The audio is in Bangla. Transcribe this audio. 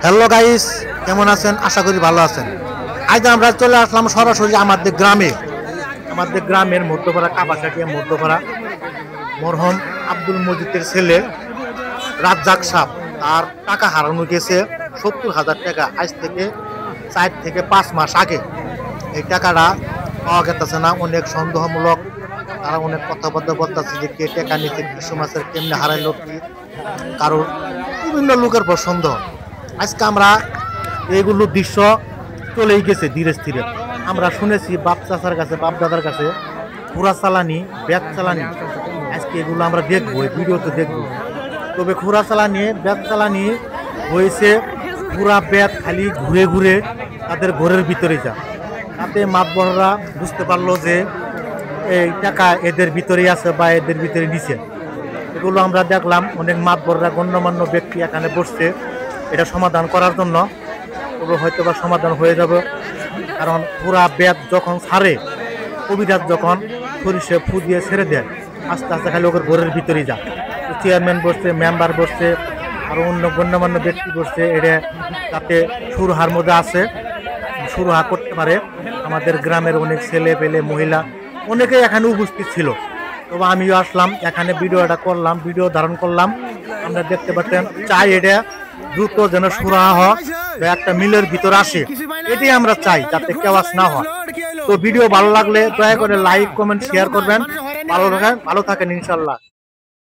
হ্যালো গাইস, কেমন আছেন? আশা করি ভালো আছেন। আজ আমরা চলে আসলাম সরাসরি আমাদের গ্রামের মধ্যপাড়া কাপাসাটিয়া মধ্যপাড়া মরহম আব্দুল মজিদের ছেলে রাজ্জাক সাহ তার টাকা হারানো গেছে ৭০,০০০ টাকা। আজ থেকে ৪ থেকে ৫ মাস আগে এই টাকাটা পাওয়া গেছে না। অনেক সন্দেহমূলক, তারা অনেক কথাবার্তা বলতেছে যে কে টাকা নিতে, কিছু মাসের কেমনে হারাইলো, কি কারোর বিভিন্ন লোকের পর সন্দেহ। আজকে আমরা এইগুলো দৃশ্য চলেই গেছে ধীরে ধীরে। আমরা শুনেছি বাপ চাচার কাছে, বাপ দাদার কাছে খুরা চালানি, ব্যাগ চালানি, আজকে এগুলো আমরা দেখবো, এই ভিডিওতে দেখবো। তবে খুরা চালানি, ব্যাগ চালানি হয়েছে পুরা ব্যাগ খালি ঘুরে ঘুরে তাদের ঘরের ভিতরে যা, তাতে মাতবররা বুঝতে পারলো যে এই টাকা এদের ভিতরেই আছে বা এদের ভিতরে নিচে। এগুলো আমরা দেখলাম, অনেক মাতবররা গণ্যমান্য ব্যক্তি এখানে বসছে এটা সমাধান করার জন্য। তবে হয়তো বা সমাধান হয়ে যাবে, কারণ পুরা ব্যাগ যখন ছাড়ে, কবিরাজ যখন সরিষে ফু দিয়ে ছেড়ে দেয়, আস্তে আস্তে খালি ওকে ঘরের ভিতরেই যা। চেয়ারম্যান বসছে, মেম্বার বসছে, আরও অন্য গণ্যমান্য ব্যক্তি বসছে। এটা তাতে সুরহার মধ্যে আছে, সুরহা করতে পারে। আমাদের গ্রামের অনেক ছেলে পেলে, মহিলা অনেকেই এখানে উপস্থিত ছিল। তবে আমিও আসলাম এখানে, ভিডিওটা করলাম, ভিডিও ধারণ করলাম। আমরা দেখতে পাচ্ছেন, চাই এটা দ্রুত যেন সুরাহা হয় বা একটা মিলের ভিতর আসে, এটাই আমরা চাই, যাতে কেওয়াজ না হয়। তো ভিডিও ভালো লাগলে দয়া করে লাইক, কমেন্ট, শেয়ার করবেন। ভালো থাকেন ইনশাল্লাহ।